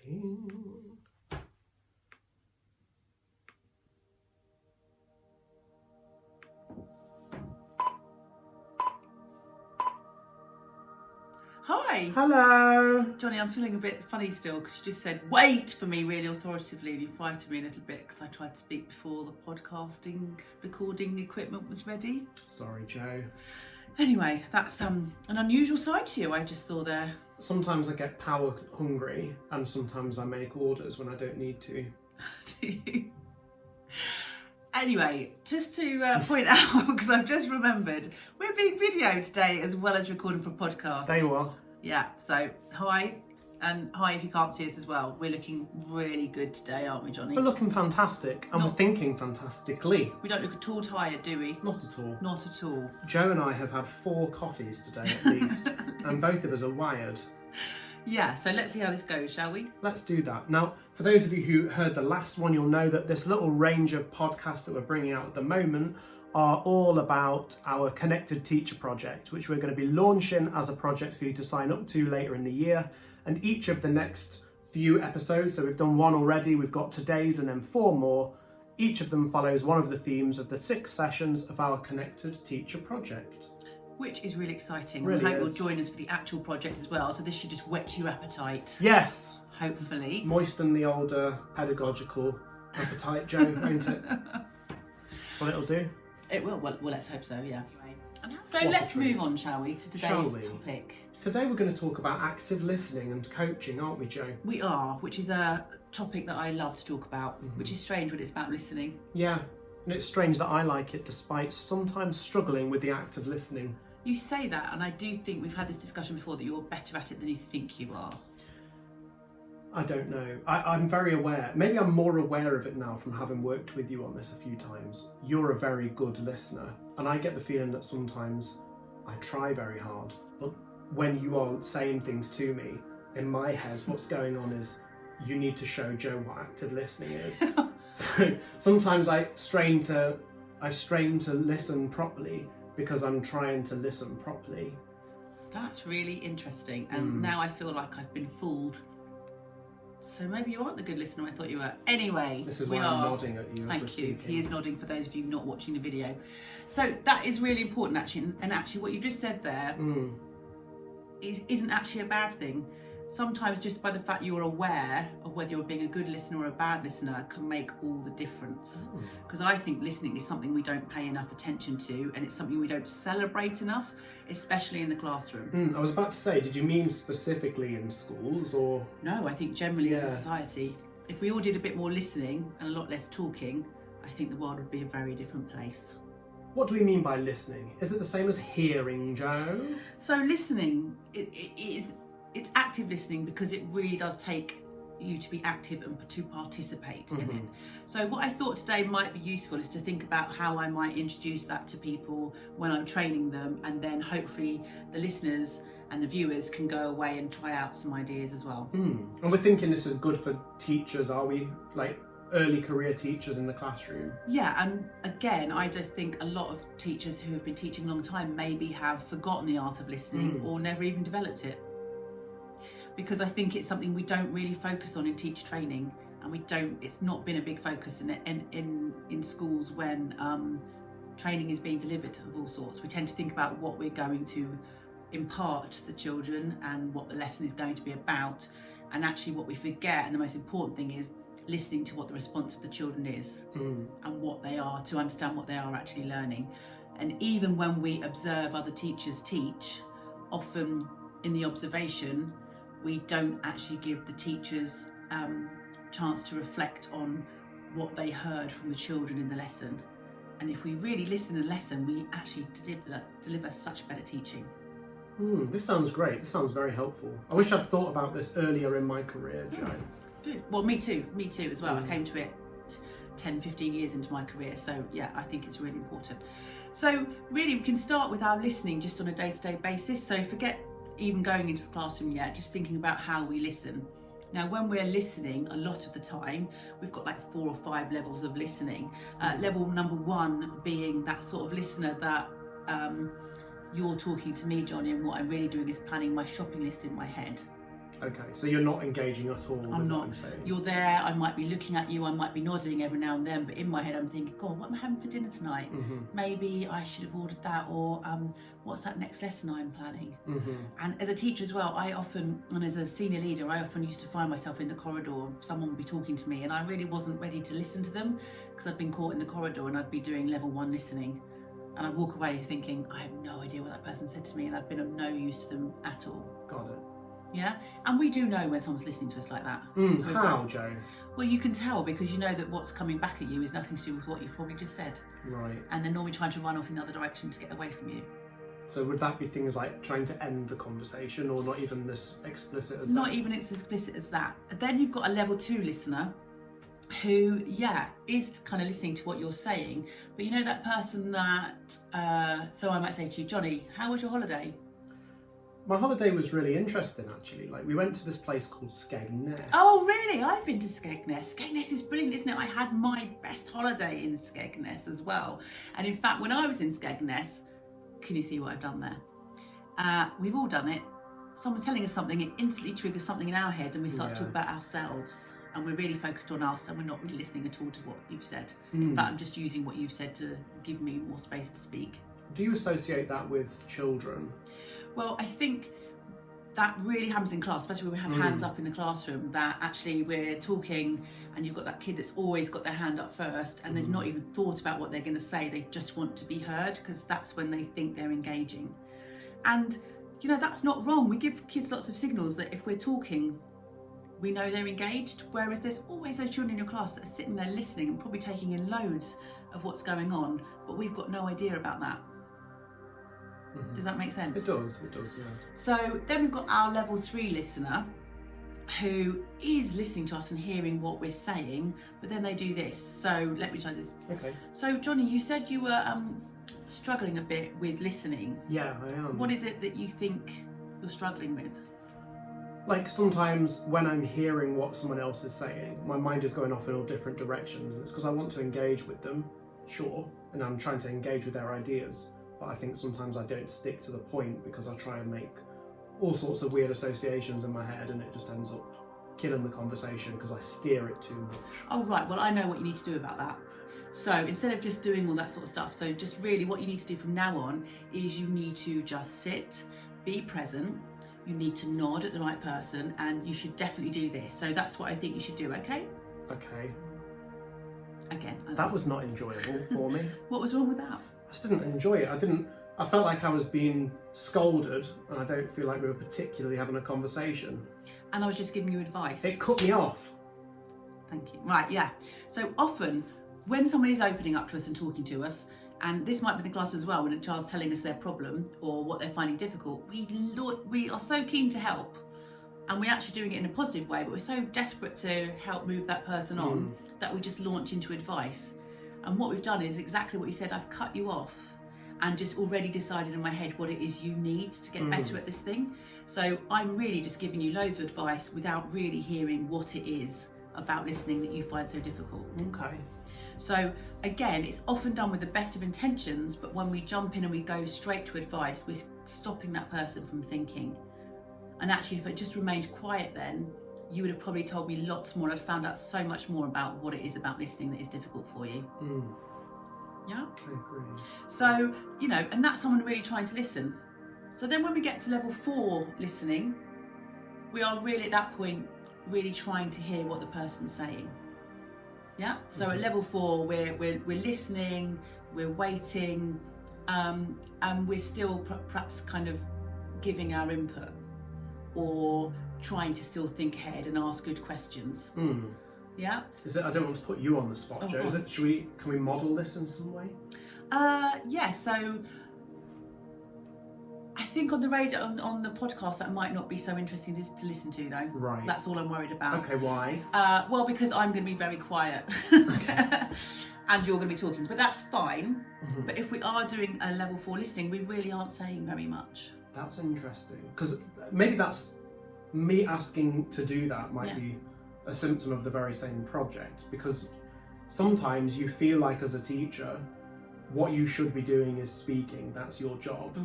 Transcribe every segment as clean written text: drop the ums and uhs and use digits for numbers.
Talking. Hi. Hello. Johnny, I'm feeling a bit funny still because you just said wait for me really authoritatively and you frightened me a little bit because I tried to speak before the podcasting recording equipment was ready. Sorry, Joe. Anyway, that's an unusual side to you I just saw there. Sometimes I get power hungry and sometimes I make orders when I don't need to. Anyway, just to point out, because I've just remembered, we're being videoed today as well as recording for a podcast. There you are. Yeah, so hi, and hi if you can't see us as well. We're looking really good today, aren't we, Johnny? We're looking fantastic and we're thinking fantastically. We don't look at all tired, do we? Not at all. Not at all. Joe and I have had 4 coffees today at least, and both of us are wired. Yeah, so let's see how this goes, shall we? Let's do that. Now, for those of you who heard the last one, you'll know that this little range of podcasts that we're bringing out at the moment are all about our Connected Teacher project, which we're going to be launching as a project for you to sign up to later in the year. And each of the next few episodes, so we've done 1 already, we've got today's and then 4 more, each of them follows one of the themes of the 6 sessions of our Connected Teacher project. Which is really exciting. Really I hope is. you'll join us for the actual project as well, so this should just whet your appetite. Yes! Hopefully. Moisten the older pedagogical appetite, Joe, won't it? That's what it'll do. It will, well let's hope so, yeah. So What a let's treat. move on, shall we, to Shall today's we? topic. Today we're going to talk about active listening and coaching, aren't we, Joe? We are, which is a topic that I love to talk about, which is strange when it's about listening. Yeah, and it's strange that I like it despite sometimes struggling with the act of listening. You say that, and I do think we've had this discussion before that you're better at it than you think you are. I don't know. I'm very aware. Maybe I'm more aware of it now from having worked with you on this a few times. You're a very good listener, and I get the feeling that sometimes I try very hard, but when you are saying things to me, in my head, what's going on is you need to show Joe what active listening is. So sometimes I strain to listen properly because I'm trying to listen properly. That's really interesting, and now I feel like I've been fooled. So maybe you aren't the good listener I thought you were. Anyway, This is we why I'm are. nodding at you as we're Thank you. speaking. He is nodding for those of you not watching the video. So that is really important, actually. And actually, what you just said there isn't actually a bad thing. Sometimes just by the fact you're aware of whether you're being a good listener or a bad listener can make all the difference. Because I think listening is something we don't pay enough attention to, and it's something we don't celebrate enough, especially in the classroom. I was about to say, did you mean specifically in schools or? No, I think generally as a society, if we all did a bit more listening and a lot less talking, I think the world would be a very different place. What do we mean by listening? Is it the same as hearing, Joe? So listening, it's active listening because it really does take you to be active and to participate in it. So what I thought today might be useful is to think about how I might introduce that to people when I'm training them, and then hopefully the listeners and the viewers can go away and try out some ideas as well. And we're thinking this is good for teachers, are we? Like early career teachers in the classroom? Yeah, and again, I just think a lot of teachers who have been teaching a long time maybe have forgotten the art of listening or never even developed it. Because I think it's something we don't really focus on in teacher training, and it's not been a big focus in schools when training is being delivered of all sorts. We tend to think about what we're going to impart to the children and what the lesson is going to be about, and actually what we forget, and the most important thing, is listening to what the response of the children is and what they are, to understand what they are actually learning. And even when we observe other teachers teach, often in the observation we don't actually give the teachers chance to reflect on what they heard from the children in the lesson. And if we really listen and lesson, we actually deliver such better teaching. This sounds great. This sounds very helpful. I wish I'd thought about this earlier in my career, Joe. Good. Well, me too as well. I came to it 10, 15 years into my career. So yeah, I think it's really important. So really we can start with our listening just on a day-to-day basis. So forget even going into the classroom yet, just thinking about how we listen. Now, when we're listening, a lot of the time, we've got like 4 or 5 levels of listening. Level number 1 being that sort of listener that you're talking to me, Johnny, and what I'm really doing is planning my shopping list in my head. Okay, so you're not engaging at all. I'm with not. What I'm saying. You're there, I might be looking at you, I might be nodding every now and then, but in my head I'm thinking, God, what am I having for dinner tonight? Maybe I should have ordered that, or what's that next lesson I'm planning? And as a teacher as well, I often, and as a senior leader, I often used to find myself in the corridor, someone would be talking to me and I really wasn't ready to listen to them because I'd been caught in the corridor and I'd be doing level 1 listening. And I'd walk away thinking, I have no idea what that person said to me and I've been of no use to them at all. Got it. Yeah, and we do know when someone's listening to us like that. How, Joe? Well, you can tell because you know that what's coming back at you is nothing to do with what you've probably just said. Right. And they're normally trying to run off in the other direction to get away from you. So would that be things like trying to end the conversation, or not even this explicit as Not that? even as explicit as that. Then you've got a level 2 listener who, is kind of listening to what you're saying. But you know that person that, so I might say to you, Johnny, how was your holiday? My holiday was really interesting, actually. Like, we went to this place called Skegness. Oh, really? I've been to Skegness. Skegness is brilliant, isn't it? I had my best holiday in Skegness as well. And in fact, when I was in Skegness, can you see what I've done there? We've all done it. Someone's telling us something, it instantly triggers something in our head and we start to talk about ourselves. And we're really focused on us and we're not really listening at all to what you've said. In fact, I'm just using what you've said to give me more space to speak. Do you associate that with children? Well, I think that really happens in class, especially when we have hands up in the classroom, that actually we're talking and you've got that kid that's always got their hand up first and they've not even thought about what they're going to say. They just want to be heard because that's when they think they're engaging. And, you know, that's not wrong. We give kids lots of signals that if we're talking, we know they're engaged, whereas there's always those children in your class that are sitting there listening and probably taking in loads of what's going on, but we've got no idea about that. Does that make sense? It does, yeah. So then we've got our level 3 listener who is listening to us and hearing what we're saying, but then they do this. So let me try this. Okay. So Johnny, you said you were struggling a bit with listening. Yeah, I am. What is it that you think you're struggling with? Like, sometimes when I'm hearing what someone else is saying, my mind is going off in all different directions, and it's because I want to engage with them, sure, and I'm trying to engage with their ideas. But I think sometimes I don't stick to the point because I try and make all sorts of weird associations in my head and it just ends up killing the conversation because I steer it too much. Oh, right. Well, I know what you need to do about that. So instead of just doing all that sort of stuff, so just really what you need to do from now on is you need to just sit, be present, you need to nod at the right person, and you should definitely do this. So that's what I think you should do, okay? Okay. Again. That was not enjoyable for me. What was wrong with that? I just didn't enjoy it. I felt like I was being scolded and I don't feel like we were particularly having a conversation. And I was just giving you advice. It cut me off. Thank you. Right, yeah. So often when someone is opening up to us and talking to us, and this might be the class as well, when a child's telling us their problem or what they're finding difficult, we are so keen to help. And we're actually doing it in a positive way, but we're so desperate to help move that person on that we just launch into advice. And what we've done is exactly what you said. I've cut you off and just already decided in my head what it is you need to get better at this thing. So I'm really just giving you loads of advice without really hearing what it is about listening that you find so difficult. Okay. So again, it's often done with the best of intentions, but when we jump in and we go straight to advice, we're stopping that person from thinking. And actually, if it just remained quiet then, you would have probably told me lots more. I'd found out so much more about what it is about listening that is difficult for you. Yeah? I agree. So, you know, and that's someone really trying to listen. So then when we get to level 4 listening, we are really at that point really trying to hear what the person's saying. Yeah? So at level 4, we're listening, we're waiting, and we're still perhaps kind of giving our input or trying to still think ahead and ask good questions. Yeah. Is it? I don't want to put you on the spot, Oh, Joe. Is it? Can we model this in some way? Yeah. So I think on the radio, on the podcast, that might not be so interesting to listen to, though. Right. That's all I'm worried about. Okay. Why? Well, because I'm going to be very quiet, and you're going to be talking, but that's fine. But if we are doing a level 4 listening, we really aren't saying very much. That's interesting, because maybe that's me asking to do that might be a symptom of the very same project, because sometimes you feel like as a teacher what you should be doing is speaking. That's your job.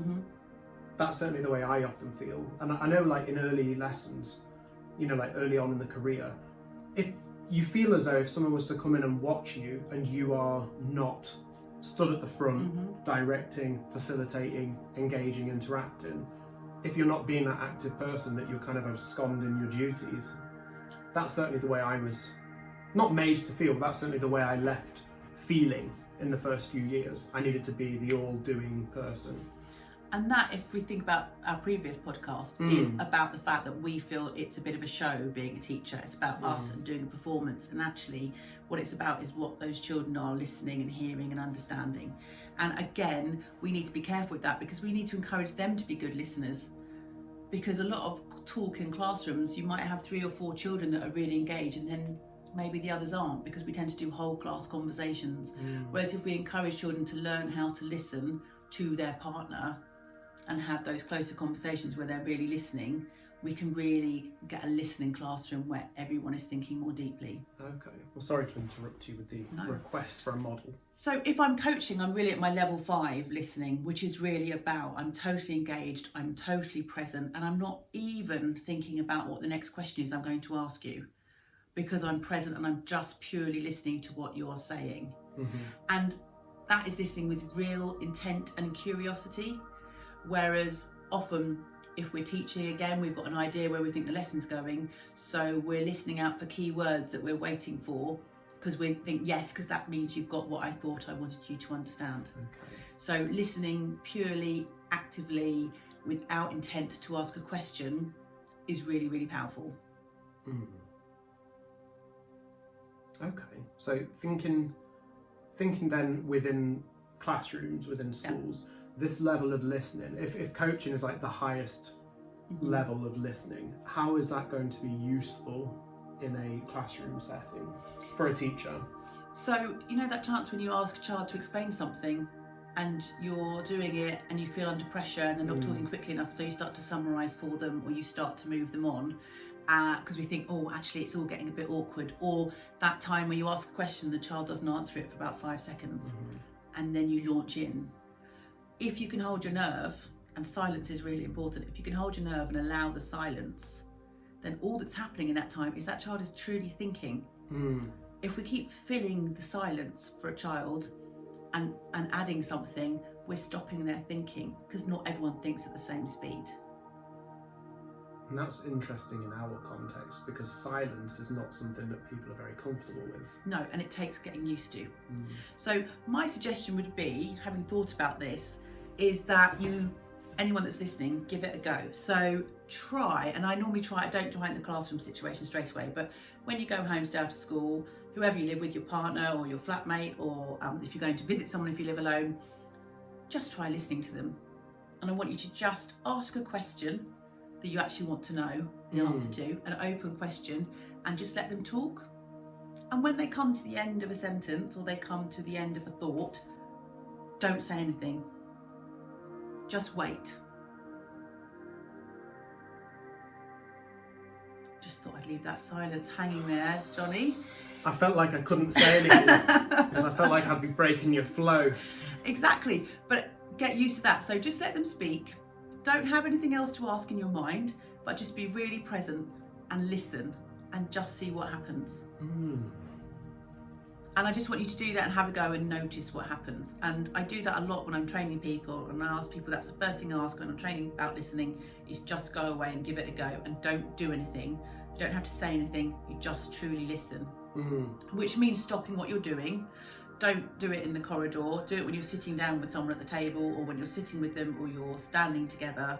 That's certainly the way I often feel, and I know, like in early lessons you know, like early on in the career, if you feel as though if someone was to come in and watch you and you are not stood at the front, directing, facilitating, engaging, interacting, if you're not being that active person, that you're kind of abscond in your duties, that's certainly the way I was not made to feel, but that's certainly the way I left feeling in the first few years. I needed to be the all-doing person. And that, if we think about our previous podcast, is about the fact that we feel it's a bit of a show being a teacher. It's about us and doing a performance. And actually, what it's about is what those children are listening and hearing and understanding. And again, we need to be careful with that, because we need to encourage them to be good listeners. Because a lot of talk in classrooms, you might have 3 or 4 children that are really engaged, and then maybe the others aren't, because we tend to do whole class conversations. Whereas if we encourage children to learn how to listen to their partner and have those closer conversations where they're really listening, we can really get a listening classroom where everyone is thinking more deeply. Okay. Well, sorry to interrupt you with the request for a model. So if I'm coaching, I'm really at my level 5 listening, which is really about, I'm totally engaged, I'm totally present, and I'm not even thinking about what the next question is I'm going to ask you, because I'm present and I'm just purely listening to what you're saying. And that is listening with real intent and curiosity. Whereas often, if we're teaching, again, we've got an idea where we think the lesson's going, so we're listening out for key words that we're waiting for, because we think, yes, because that means you've got what I thought I wanted you to understand. So listening purely, actively, without intent to ask a question is really, really powerful. Okay, so thinking then within classrooms, within schools, this level of listening, if coaching is like the highest level of listening, how is that going to be useful in a classroom setting for a teacher? So, you know that chance when you ask a child to explain something and you're doing it and you feel under pressure and they're not talking quickly enough, so you start to summarise for them, or you start to move them on, because we think, oh, actually it's all getting a bit awkward. Or that time when you ask a question, the child doesn't answer it for about 5 seconds, and then you launch in. If you can hold your nerve, and silence is really important, if you can hold your nerve and allow the silence, then all that's happening in that time is that child is truly thinking. If we keep filling the silence for a child and adding something, we're stopping their thinking, because not everyone thinks at the same speed. And that's interesting in our context, because silence is not something that people are very comfortable with. No, and it takes getting used to. So my suggestion would be, having thought about this, is that anyone that's listening, give it a go. So try, and I normally try, I don't try it in the classroom situation straight away, but when you go home after school, whoever you live with, your partner or your flatmate, or if you're going to visit someone, if you live alone, just try listening to them. And I want you to just ask a question that you actually want to know the answer to, an open question, and just let them talk. And when they come to the end of a sentence, or they come to the end of a thought, don't say anything. Just wait. Just thought I'd leave that silence hanging there, Jonny. I felt like I couldn't say anything because I felt like I'd be breaking your flow. Exactly, but get used to that. So just let them speak. Don't have anything else to ask in your mind, but just be really present and listen and just see what happens. And I just want you to do that and have a go and notice what happens. And I do that a lot when I'm training people, and I ask people, that's the first thing I ask when I'm training about listening, is just go away and give it a go and don't do anything. You don't have to say anything, you just truly listen. Which means stopping what you're doing. Don't do it in the corridor, do it when you're sitting down with someone at the table, or when you're sitting with them, or you're standing together,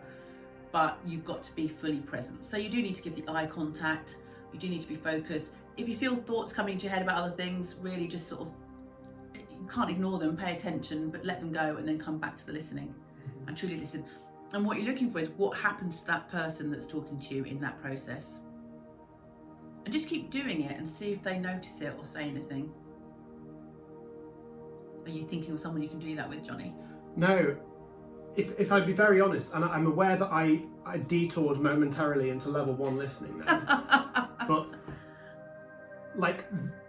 but you've got to be fully present. So you do need to give the eye contact, you do need to be focused. If you feel thoughts coming into your head about other things, really just sort of, you can't ignore them, pay attention, but let them go and then come back to the listening and truly listen. And what you're looking for is what happens to that person that's talking to you in that process. And just keep doing it and see if they notice it or say anything. Are you thinking of someone you can do that with, Jonny? No. If I'd be very honest, and I'm aware that I detoured momentarily into level 1 listening then, but like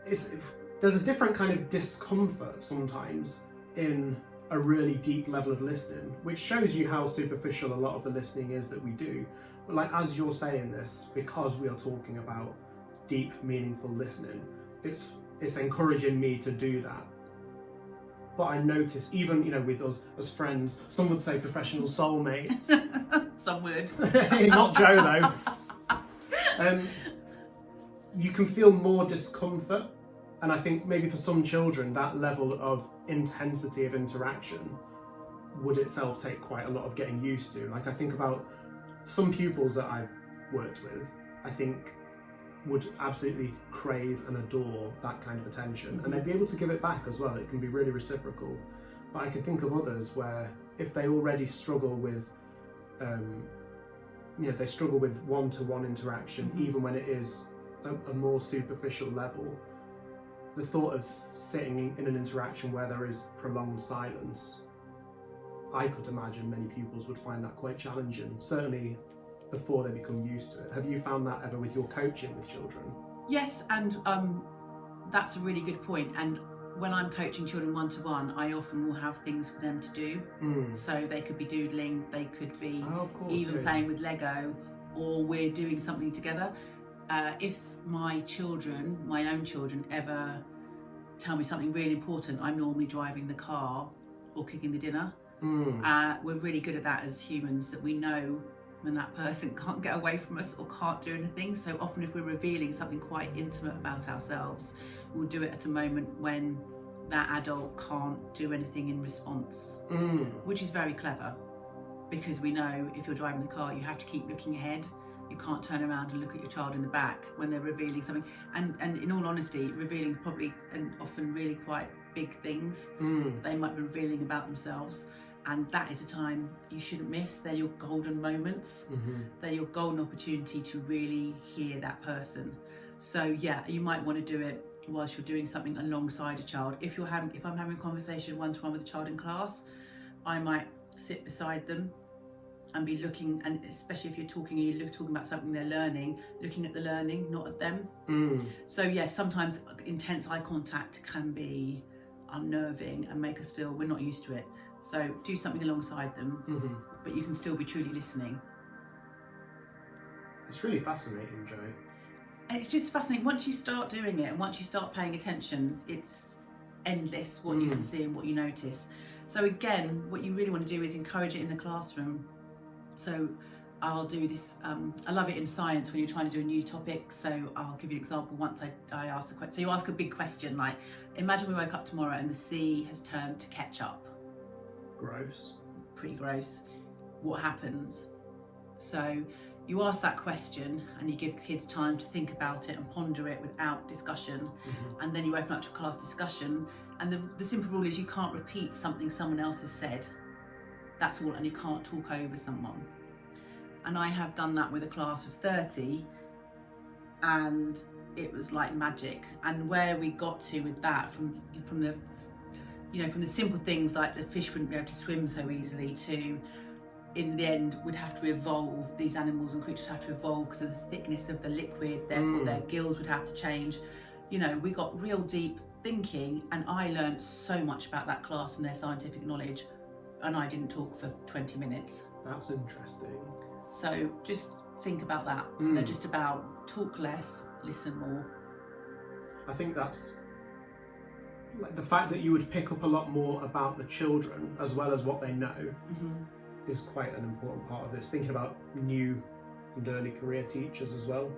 there's a different kind of discomfort sometimes in a really deep level of listening, which shows you how superficial a lot of the listening is that we do. like as you're saying this, because we are talking about deep, meaningful listening, it's encouraging me to do that. But I notice, even, you know, with us as friends, some would say professional soulmates. Some would. Not Joe though. You can feel more discomfort, and I think maybe for some children that level of intensity of interaction would itself take quite a lot of getting used to. Like I think about some pupils that I've worked with, I think would absolutely crave and adore that kind of attention, and they'd be able to give it back as well. It can be really reciprocal. But I can think of others where if they already struggle with they struggle with one-to-one interaction, even when it is a more superficial level, the thought of sitting in an interaction where there is prolonged silence, I could imagine many pupils would find that quite challenging, certainly before they become used to it. Have you found that ever with your coaching with children? Yes, and that's a really good point. And when I'm coaching children one-to-one, I often will have things for them to do. So they could be doodling, they could be even playing with Lego, or we're doing something together. If my own children ever tell me something really important, I'm normally driving the car or cooking the dinner. We're really good at that as humans, that we know when that person can't get away from us or can't do anything. So often if we're revealing something quite intimate about ourselves, we'll do it at a moment when that adult can't do anything in response, which is very clever, because we know if you're driving the car, you have to keep looking ahead. You can't turn around and look at your child in the back when they're revealing something. And in all honesty, revealing probably and often really quite big things they might be revealing about themselves. And that is a time you shouldn't miss. They're your golden moments. They're your golden opportunity to really hear that person. So yeah, you might want to do it whilst you're doing something alongside a child. If I'm having a conversation one-to-one with a child in class, I might sit beside them and be looking, and especially if you're talking about something they're learning, looking at the learning, not at them. So yeah, sometimes intense eye contact can be unnerving and make us feel we're not used to it. So do something alongside them, but you can still be truly listening. It's really fascinating, Joe. And it's just fascinating. Once you start doing it and once you start paying attention, it's endless what you can see and what you notice. So again, what you really want to do is encourage it in the classroom. So I'll do this, I love it in science when you're trying to do a new topic. So I'll give you an example. Once I asked the question, so you ask a big question like, imagine we woke up tomorrow and the sea has turned to ketchup. Gross. Pretty gross. What happens? So you ask that question and you give kids time to think about it and ponder it without discussion. And then you open up to a class discussion. And the simple rule is you can't repeat something someone else has said. That's all, and you can't talk over someone. And I have done that with a class of 30, and it was like magic. And where we got to with that, from the simple things like the fish wouldn't be able to swim so easily, to in the end would have to evolve, these animals and creatures have to evolve because of the thickness of the liquid, therefore their gills would have to change. You know, we got real deep thinking, and I learned so much about that class and their scientific knowledge, and I didn't talk for 20 minutes. That's interesting. So just think about that. You know, just about talk less, listen more. I think that's like the fact that you would pick up a lot more about the children as well as what they know is quite an important part of this. Thinking about new and early career teachers as well.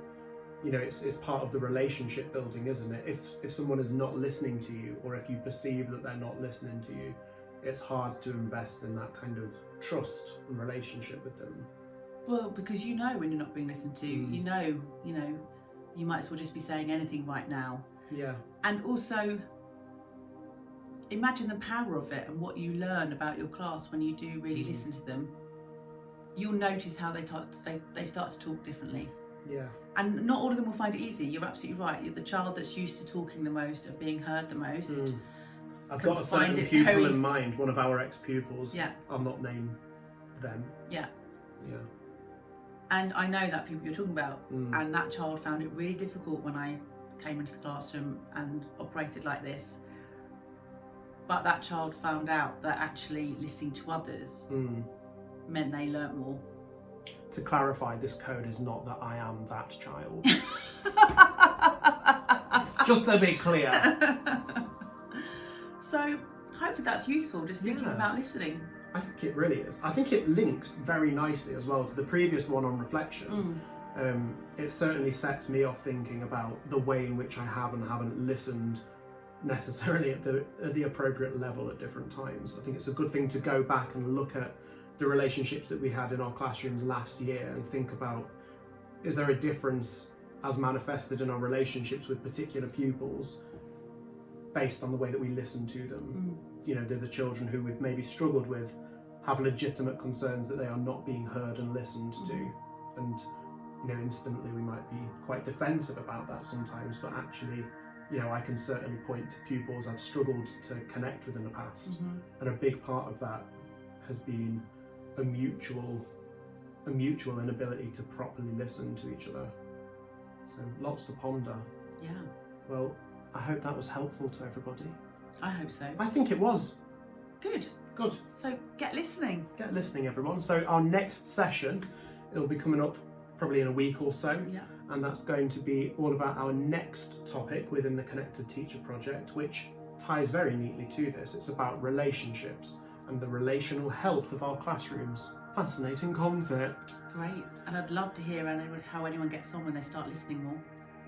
You know, it's part of the relationship building, isn't it? If someone is not listening to you, or if you perceive that they're not listening to you, it's hard to invest in that kind of trust and relationship with them. Well, because you know when you're not being listened to, you know, you might as well just be saying anything right now. Yeah. And also, imagine the power of it and what you learn about your class when you do really listen to them. You'll notice how they start to talk differently. Yeah. And not all of them will find it easy. You're absolutely right. You're the child that's used to talking the most and being heard the most. I've got a certain pupil in mind, one of our ex-pupils. Yeah. I'll not name them. Yeah. Yeah. And I know that pupil you're talking about. And that child found it really difficult when I came into the classroom and operated like this. But that child found out that actually listening to others meant they learnt more. to clarify, this code is not that I am that child. Just to be clear. So hopefully that's useful, just thinking about listening. I think it really is. I think it links very nicely as well to the previous one on reflection. It certainly sets me off thinking about the way in which I have and haven't listened necessarily at the appropriate level at different times. I think it's a good thing to go back and look at the relationships that we had in our classrooms last year and think about, is there a difference as manifested in our relationships with particular pupils based on the way that we listen to them? You know, the children who we've maybe struggled with have legitimate concerns that they are not being heard and listened to, and you know, instantly we might be quite defensive about that sometimes, but actually, you know, I can certainly point to pupils I've struggled to connect with in the past, and a big part of that has been a mutual inability to properly listen to each other. So lots to ponder. Yeah. Well, I hope that was helpful to everybody. I hope so. I think it was. Good. So get listening. Get listening, everyone. So our next session, it'll be coming up probably in a week or so. Yeah. And that's going to be all about our next topic within the Connected Teacher project, which ties very neatly to this. It's about relationships and the relational health of our classrooms. Fascinating concept. Great. And I'd love to hear how anyone gets on when they start listening more.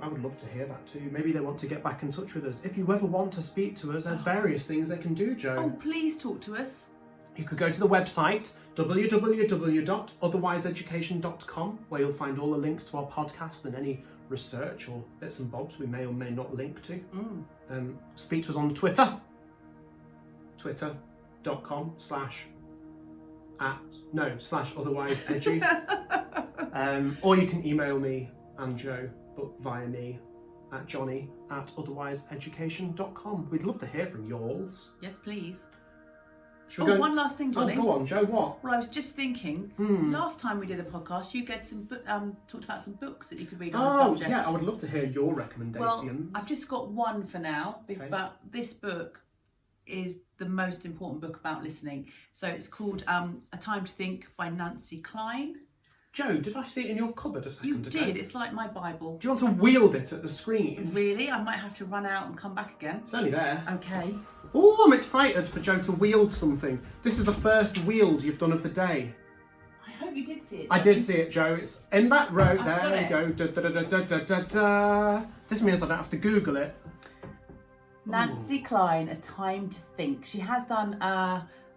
I would love to hear that too. Maybe they want to get back in touch with us. If you ever want to speak to us, there's various things they can do, Jo. Oh, please talk to us. You could go to the website, www.otherwiseeducation.com, where you'll find all the links to our podcast and any research or bits and bobs we may or may not link to. Speak to us on Twitter, twitter.com/otherwiseedu. Or you can email me and Jo, but via me at johnny@otherwiseeducation.com. We'd love to hear from y'alls. Yes, please. One last thing, Johnny. Oh, go on, Jo. What? Well, I was just thinking, last time we did the podcast, you get talked about some books that you could read on the subject. Yeah, I would love to hear your recommendations. Well, I've just got one for now, but this book is the most important book about listening. So it's called A Time to Think by Nancy Kline. Jo, did I see it in your cupboard a second ago? You did. It's like my Bible. Do you want to wield it at the screen? Really? I might have to run out and come back again. It's only there. Okay. Oh, I'm excited for Jo to wield something. This is the first wield you've done of the day. I hope you did see it. I did see it, Jo. It's in that row. I've there you go. Da, da, da, da, da, da, da. This means I don't have to Google it. Nancy Kline, A Time to Think. She has done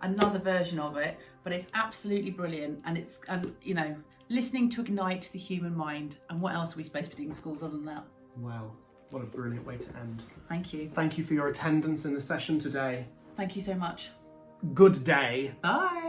another version of it, but it's absolutely brilliant. And it's, you know, listening to ignite the human mind. And what else are we supposed to be doing in schools other than that? Well, what a brilliant way to end. Thank you. Thank you for your attendance in the session today. Thank you so much. Good day. Bye.